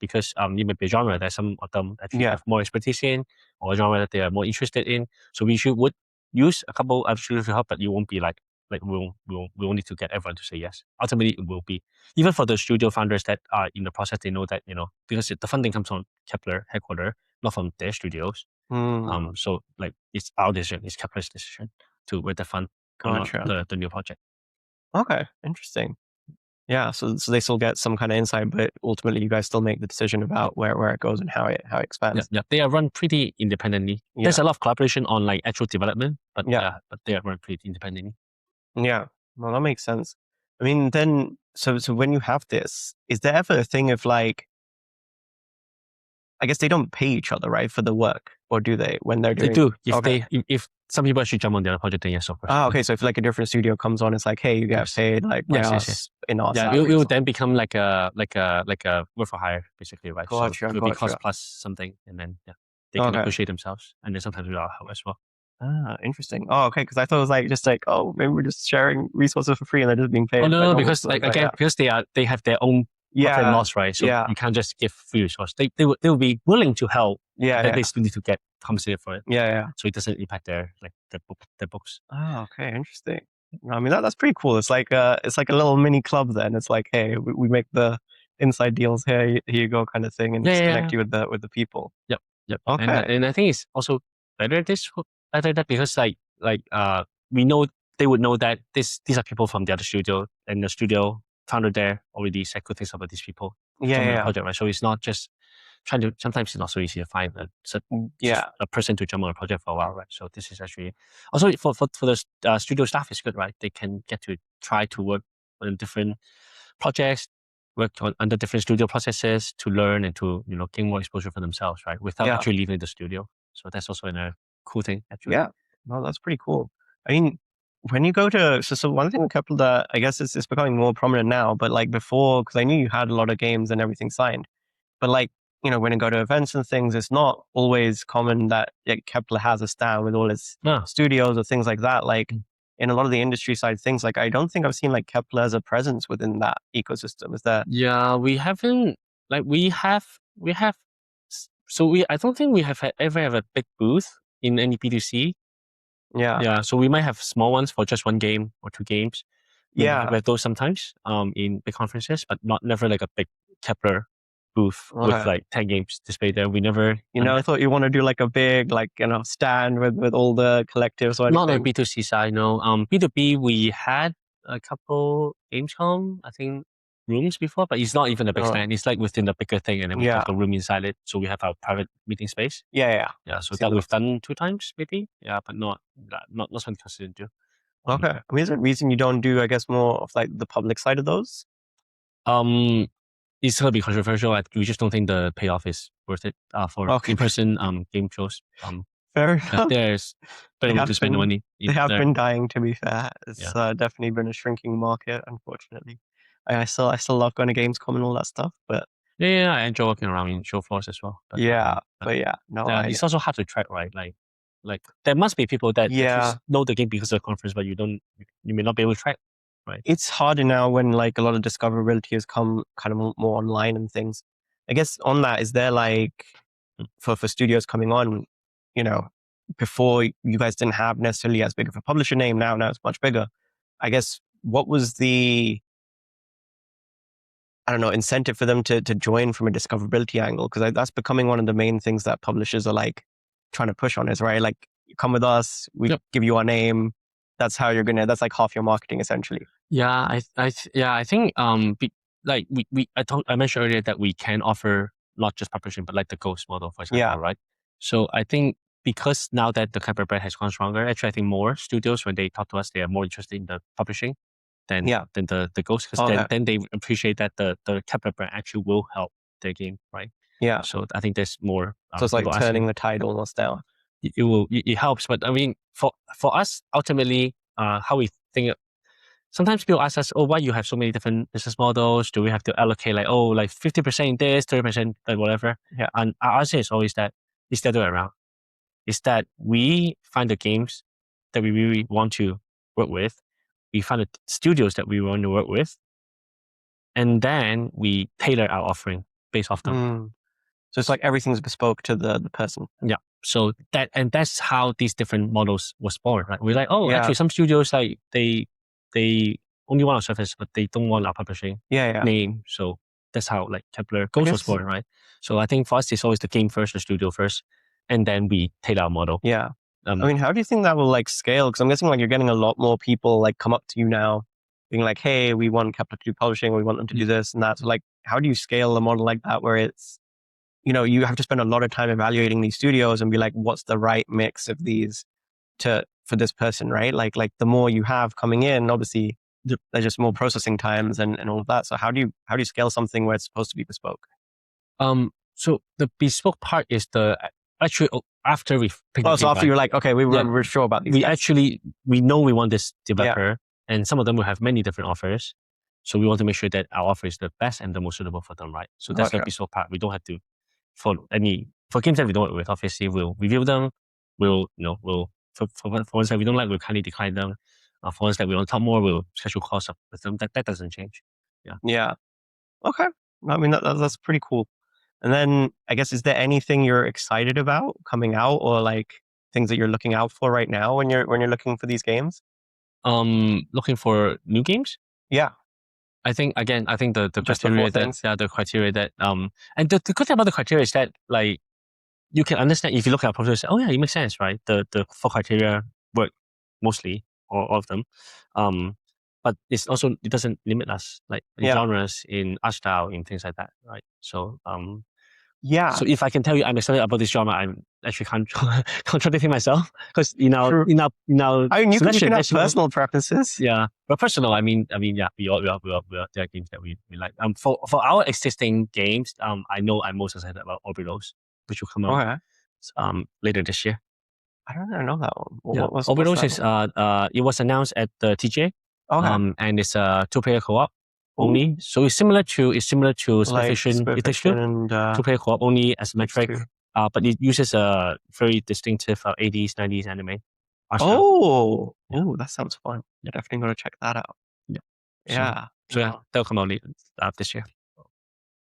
because it may be a genre that some of them actually have more expertise in, or a genre that they are more interested in. So we would use a couple other studios to help, but you won't be like we'll need to get everyone to say yes. Ultimately, it will be even for the studio founders that are in the process. They know that because the funding comes from Kepler headquarters, not from their studios. So like it's our decision, it's Kepler's decision to where the fund the new project. Okay, interesting. Yeah, so they still get some kind of insight, but ultimately you guys still make the decision about where it goes and how it expands. Yeah, they are run pretty independently. There's a lot of collaboration on like actual development, but they are run pretty independently. Yeah, well, that makes sense. I mean, then so when you have this, is there ever a thing of like, I guess they don't pay each other, right, for the work, or do they when they're doing? They do. If some people actually jump on the other project, then yes, of course. Okay. So if like a different studio comes on, it's like, hey, you get paid like by us in our salary. It will then become like a work for hire basically, right? So it will be cost plus something, and then they can negotiate themselves, and then sometimes with our help as well. Interesting. Oh, okay. Because I thought it was like just like, oh, maybe we're just sharing resources for free and they're just being paid. Oh no, because like again, because they have their own profit and loss, right? So you can't just give free resource. They will be willing to help. But they still need to get compensated for it. So it doesn't impact their books. Oh, okay, interesting. I mean that's pretty cool. It's like a little mini club then. It's like, hey, we make the inside deals here. Here you go, kind of thing, and just connect you with the people. Yep. Okay. And I think it's also better that because we know they would know that these are people from the other studio, and the studio founder there already said good things about these people from the project, right? So it's not just sometimes it's not so easy to find a person to jump on a project for a while, right? So this is actually also for the studio staff is good, right? They can get to try to work on different projects, work under different studio processes to learn and to gain more exposure for themselves, right? Without actually leaving the studio. So that's also a cool thing, actually. Yeah, no, that's pretty cool. I mean, when you go to so one thing with Kepler that I guess it's becoming more prominent now, but like before, because I knew you had a lot of games and everything signed, but like when you go to events and things, it's not always common that Kepler has a stand with all its studios or things like that. Like in a lot of the industry side things, like I don't think I've seen like Kepler as a presence within that ecosystem. Is that? Yeah, we haven't. Like we have. So I don't think we have ever have a big booth in any B2C. Yeah. So we might have small ones for just one game or two games. We have those sometimes in big conferences, but never like a big Kepler booth with like 10 games displayed there. We never. I thought you want to do like a big stand with all the collectives or anything. Not on B2C side, no. B2B we had a couple Gamescom, I think, rooms before, but it's not even a big stand. It's like within the bigger thing, and then we have a room inside it, so we have our private meeting space. Yeah. So that we've done 2 times maybe. Yeah, but not something consistent to. Okay. I mean, is there a reason you don't do, I guess, more of like the public side of those? It's gonna be controversial. We just don't think the payoff is worth it for Okay. in-person game shows. Fair enough. There's better way to spend the money. They have been dying, to be fair. It's Yeah. definitely been a shrinking market, unfortunately. I still love going to Gamescom and all that stuff, but Yeah, I enjoy walking around in show floors as well. But, no, it's also hard to track, right? Like there must be people that actually know the game because of the conference, but you may not be able to track, right? It's harder now when like a lot of discoverability has come kind of more online and things. I guess on that, is there like for studios coming on, you know, before you guys didn't have necessarily as big of a publisher name, now it's much bigger. I guess what was the, I don't know, incentive for them to join from a discoverability angle? Because that's becoming one of the main things that publishers are like trying to push on, is right. Like, come with us, we give you our name. That's how that's like half your marketing essentially. Yeah, I think I mentioned earlier that we can offer not just publishing but like the ghost model, for example, right? So I think because now that the Kepler brand has gone stronger, actually I think more studios, when they talk to us, they are more interested in the publishing than the ghost, because then they appreciate that the Kepler brand actually will help their game, right? Yeah. So I think there's more. So it's like turning the tide almost down. It helps, but I mean, for us, ultimately, how we think. Sometimes people ask us, "Oh, why you have so many different business models? Do we have to allocate like 50% this, 30% like whatever?" Yeah. And our answer is always that it's the other way around. It's that we find the games that we really want to work with. We find the studios that we want to work with, and then we tailor our offering based off them. So it's like everything's bespoke to the person. Yeah. So that's how these different models was born. Right? We're like, actually, some studios like they only want our service, but they don't want our publishing name. So that's how like Kepler Ghost was born, right? So I think for us, it's always the game first, the studio first, and then we tailor our model. Yeah. I mean, how do you think that will like scale? Because I'm guessing like you're getting a lot more people like come up to you now, being like, "Hey, we want Kepler to do publishing. We want them to do this and that." So like, how do you scale a model like that where it's, you have to spend a lot of time evaluating these studios and be like, what's the right mix of these for this person, right? Like the more you have coming in, obviously there's just more processing times and all of that. So how do you scale something where it's supposed to be bespoke? So the bespoke part is actually after we pick so after you're like, okay, we're sure about these guys. We know we want this developer, and some of them will have many different offers. So we want to make sure that our offer is the best and the most suitable for them, right? So that's the bespoke part. We don't have to for games that we don't work with. Obviously, we'll review them. For ones that we don't like, we'll kindly decline them. For ones that we want to talk more, we'll schedule calls up with them. That doesn't change. Yeah. Okay. I mean, that's pretty cool. And then I guess, is there anything you're excited about coming out, or like things that you're looking out for right now when you're looking for these games? Looking for new games? Yeah. I think the Just criteria things. the criteria that and the good thing about the criteria is that like you can understand if you look at a process, it makes sense, right? The 4 criteria work mostly, or all of them. But it doesn't limit us like in genres, in art style, in things like that, right? So so if I can tell you I'm excited about this genre, I'm actually contradicting myself, because I mean, you can have personal preferences. Yeah, but personal, I mean, yeah, we all there are games that we like. For our existing games, I know I'm most excited about Orbitals, which will come out later this year. I don't know that one. Yeah. Orbitals is it was announced at the TGA. And it's a 2-player co-op only. So it's similar to Split Fiction, It Takes Two, and 2-player co-op only asymmetric. But it uses a very distinctive 80s, 90s anime. That sounds fun. Yeah, definitely going to check that out. Yeah. So they'll come out this year.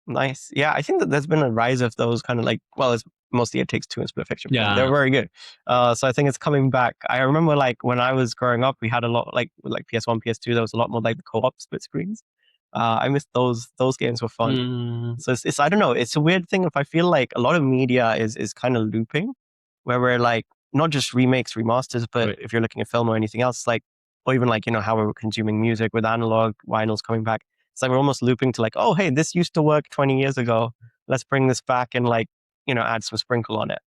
Nice. Yeah, I think that there's been a rise of those kind of like, it's mostly It Takes Two and Split Fiction. Yeah. They're very good. So I think it's coming back. I remember like when I was growing up, we had a lot like PS1, PS2, there was a lot more like the co-op split screens. I miss those games were fun. So it's I don't know, it's a weird thing. If I feel like a lot of media is kind of looping, where we're like not just remakes, remasters, but if you're looking at film or anything else, like, or even like, how we're consuming music with analog vinyls coming back. It's like we're almost looping to like, oh, hey, this used to work 20 years ago. Let's bring this back and like, add some sprinkle on it.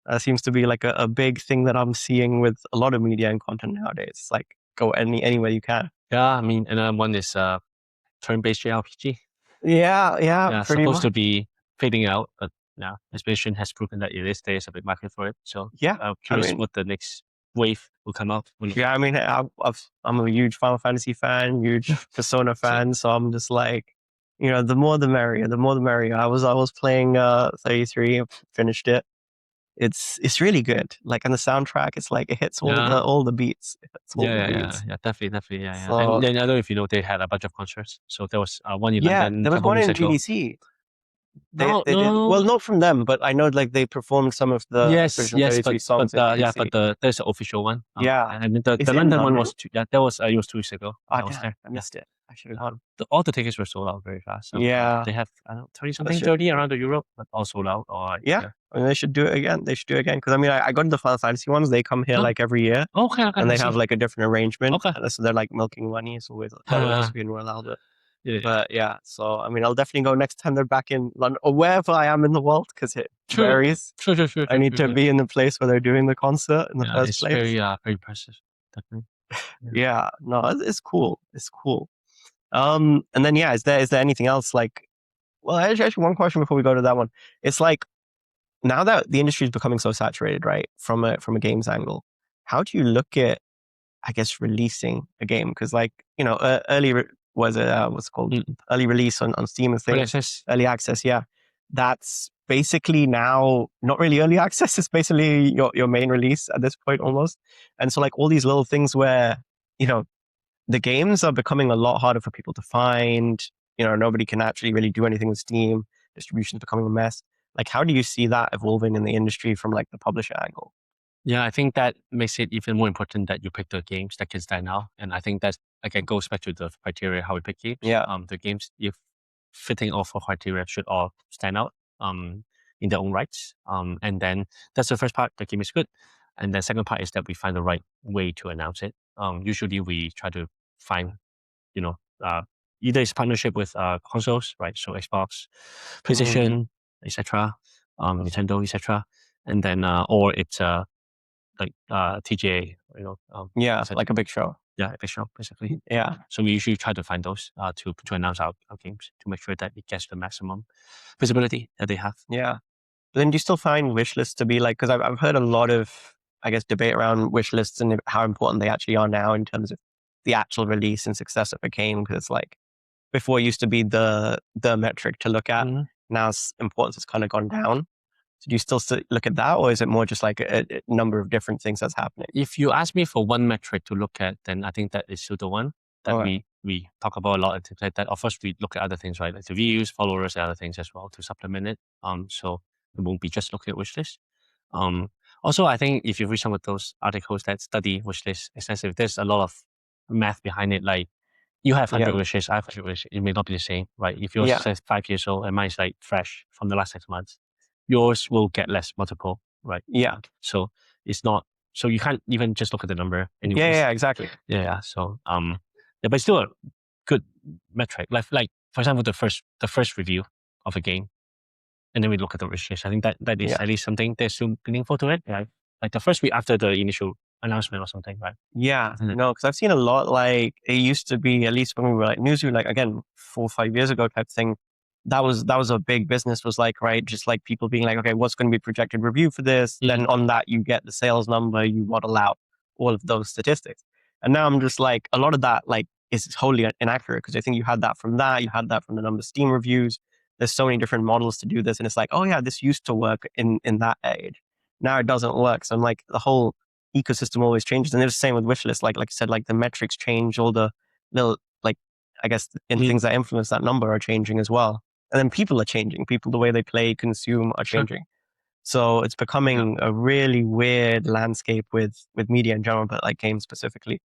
That seems to be like a big thing that I'm seeing with a lot of media and content nowadays. It's like go anywhere you can. Yeah, I mean, and one is turn-based JRPG. Yeah, pretty supposed much. to be fading out, but yeah, Expedition has proven that there's a big market for it. So Yeah, I'm I curious mean, what the next wave will come out. yeah, I mean, I'm a huge Final Fantasy fan, huge Persona fan, so I'm just like, the more the merrier. The more the merrier. I was playing 33, finished it. It's really good. Like on the soundtrack, it's like it hits all the beats. It hits all the beats. Definitely, yeah. And So then I don't know if you know they had a bunch of concerts. So there was one in yeah, London a there was couple of one weeks in ago. GDC. No, They did well, not from them, but I know like they performed some of the Expedition 33 songs in GDC. there's an official one. Yeah, and it's the in London one London. was that was it was 2 weeks ago. Oh I was damn, there. I missed it. I should have Yeah. gone. All the tickets were sold out very fast. So, Yeah, they have I don't know 20 I something should. 30 around the Europe, but all sold out. Yeah, I mean, they should do it again. They should do it again because I mean, I got into the Final Fantasy ones. They come here Oh, like every year, okay, and I they see. have like a different arrangement. Okay. And so they're like milking money. So that would also be in Royal Albert. But yeah, so I mean, I'll definitely go next time they're back in London or wherever I am in the world because it varies. Sure. I need to be in the place where they're doing the concert in the first It's place. very impressive. Definitely. Yeah, no, it's cool. It's cool. And then yeah, is there anything else like? Well, actually, one question before we go to that one. It's like now that the industry is becoming so saturated, right? From a games angle, how do you look at, I guess, releasing a game? Because like what's it called? Early release on Steam and things. Early access, yeah. That's basically now not really early access. It's basically your main release at this point almost. And so like all these little things where the games are becoming a lot harder for people to find. Nobody can actually really do anything with Steam. Distribution is becoming a mess. Like, how do you see that evolving in the industry from like the publisher angle? Yeah, I think that makes it even more important that you pick the games that can stand out. And I think that again goes back to the criteria how we pick games. Yeah. The games if fitting all four criteria should all stand out in their own rights. And then that's the first part. The game is good. And then second part is that we find the right way to announce it. Usually we try to find, either it's partnership with consoles, right? So Xbox, PlayStation, etc., Nintendo, etc., and then or it's like TGA, like a big show. Yeah, a big show basically. Yeah. So we usually try to find those to announce our games to make sure that it gets the maximum visibility that they have. Yeah. But then do you still find wish lists to be like, because I've heard a lot of, I guess, debate around wish lists and how important they actually are now in terms of the actual release and success of a game. Because it's like before it used to be the metric to look at. Now its importance has kind of gone down. So do you still look at that, or is it more just like a number of different things that's happening? If you ask me for one metric to look at, then I think that is still the one that we talk about a lot and things like that. Of course, we look at other things, right? Like the views, followers, and other things as well to supplement it. So it won't be just looking at wishlist. Also, I think if you read some of those articles that study wishlist extensively, there's a lot of math behind it. Like you have 100 wishes, I have 100 wishes. It may not be the same, right? If yours says 5 years old and mine's like fresh from the last 6 months, yours will get less multiple, right? Yeah. So it's not. So you can't even just look at the number. Anyways. Yeah, exactly. Yeah. So but it's still a good metric. Like for example, the first review of a game, and then we look at the wishlist. I think that is at least something that's still meaningful to it. Yeah. Like the first week after the initial announcement or something, right? Yeah, no, because I've seen a lot. Like it used to be, at least when we were like Newzoo, like again 4 or 5 years ago type thing. That was a big business. Was like right, just like people being like, okay, what's going to be projected review for this? Then on that you get the sales number. You model out all of those statistics. And now I'm just like a lot of that like is wholly inaccurate because I think you had that from that. You had that from the number of Steam reviews. There's so many different models to do this, and it's like, oh yeah, this used to work in that age. Now it doesn't work. So I'm like the whole ecosystem always changes, and it's the same with wishlist. Like you said, like the metrics change, all the little like I guess things that influence that number are changing as well, and then people are changing. People, the way they play, consume, are changing. So it's becoming a really weird landscape with media in general, but like games specifically.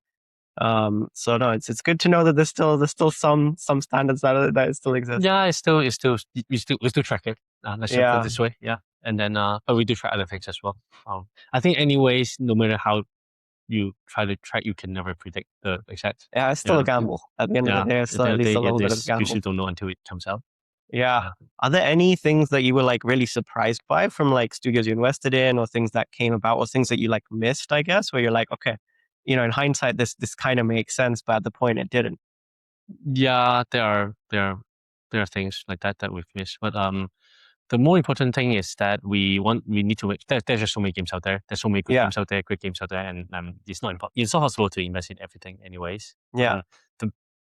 So no, it's good to know that there's still some standards that still exist. Yeah, we still track it. Let's just put it this way. Yeah. And then, but we do track other things as well. I think anyways, no matter how you try to track, you can never predict the exact. Yeah, it's still a gamble. At the end of the day, it's still at least a little bit of a gamble. You still don't know until it comes out. Yeah. Are there any things that you were like really surprised by from like studios you invested in, or things that came about, or things that you like missed, I guess, where you're like, okay, you know, in hindsight, this kind of makes sense, but at the point it didn't. Yeah, there are things like that we've missed, but the more important thing is that we need to make. There's just so many games out there. There's so many good games out there, great games out there, and it's not possible to invest in everything, anyways. Yeah.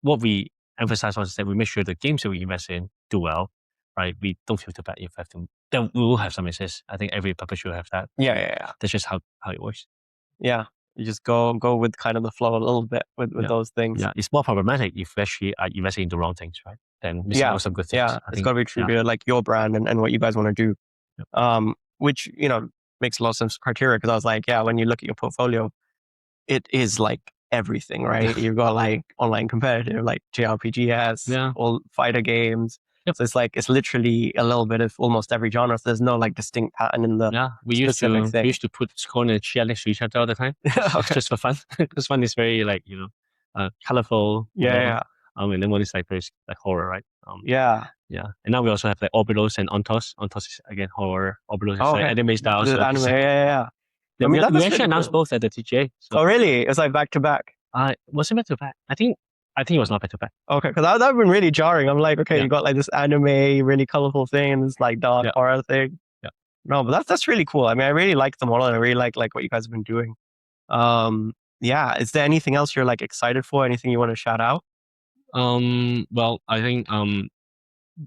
What we emphasize on is that we make sure the games that we invest in do well, right? We don't feel too bad if we have to. Then we will have some misses. I think every publisher will have that. Yeah. That's just how it works. Yeah. You just go with kind of the flow a little bit with those things. Yeah, it's more problematic if you actually are investing in the wrong things, right? Then missing out some good things. Yeah, it's got to be true to like your brand and what you guys want to do. Yep. Which, you know, makes a lot of sense criteria, because I was like, yeah, when you look at your portfolio, it is like everything, right? You've got like online competitive, like JRPGs, all fighter games. Yep. So it's like, it's literally a little bit of almost every genre. So there's no like distinct pattern in the we used to put Scorn and Chia next to each other all the time. Just for fun. Because fun is very like, you know, colorful. Yeah. And then one is like very like horror, right? Yeah. And now we also have like Orbitals and Ontos. Ontos is again horror. Orbitals is like anime style. The anime, yeah. I mean, we actually announced both at the TGA. So. Oh, really? It's like back to back. Was it back to back? I think it was not back to back. Okay, because that would have been really jarring. I'm like, okay, you got like this anime, really colorful thing, and this like dark horror thing. Yeah. No, but that's really cool. I mean, I really like the model, and I really like what you guys have been doing. Yeah. Is there anything else you're like excited for? Anything you want to shout out? Well, I think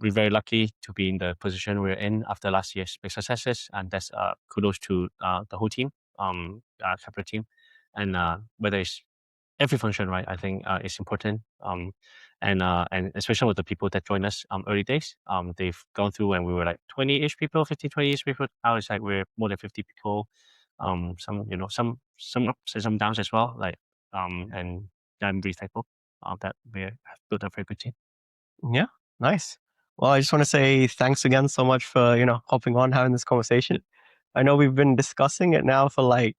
we're very lucky to be in the position we're in after last year's big successes, and that's kudos to the whole team, Kepler team, and whether it's every function, right? I think it's important, and especially with the people that joined us early days. They've gone through, and we were like 20-ish people, 15, 20-ish people. Now it's like we're more than 50 people. Some ups and some downs as well. Like and I'm really thankful that we have built a very good team. Yeah, nice. Well, I just want to say thanks again so much for, you know, hopping on, having this conversation. I know we've been discussing it now for like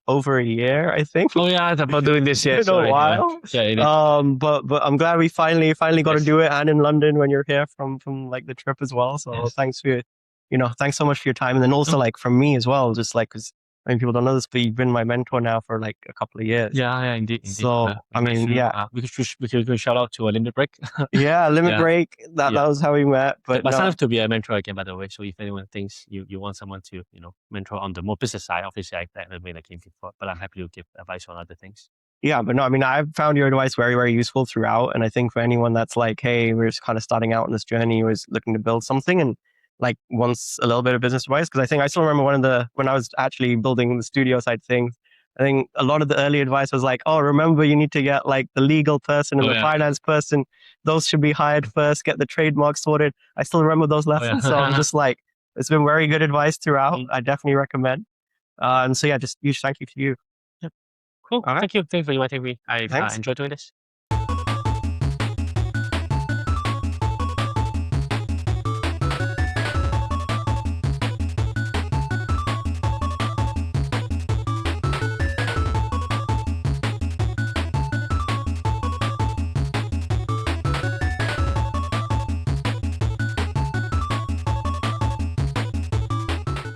over a year, I think. Oh yeah, it's about doing this. It's been a while. Yeah. But I'm glad we finally got to do it, and in London when you're here from like the trip as well. So thanks for thanks so much for your time, and then also like from me as well, just like because many people don't know this, but you've been my mentor now for like a couple of years. Yeah, indeed. So I mean, we could shout out to a Limit Break. Limit Break. That was how we met. But I signed up to be a mentor again, by the way. So if anyone thinks you want someone to mentor on the more business side, obviously I haven't been a game before, but I'm happy to give advice on other things. Yeah, but no, I mean, I've found your advice very, very useful throughout, and I think for anyone that's like, hey, we're just kind of starting out on this journey, was looking to build something and like wants a little bit of business advice, because I think I still remember when I was actually building the studio side things, I think a lot of the early advice was like, oh, remember you need to get like the legal person and the finance person. Those should be hired first, get the trademark sorted. I still remember those lessons. So I'm just like, it's been very good advice throughout. I definitely recommend. And so yeah, just huge thank you to you. Yep. Cool. Right. Thank you. Thanks for inviting me. I enjoyed doing this.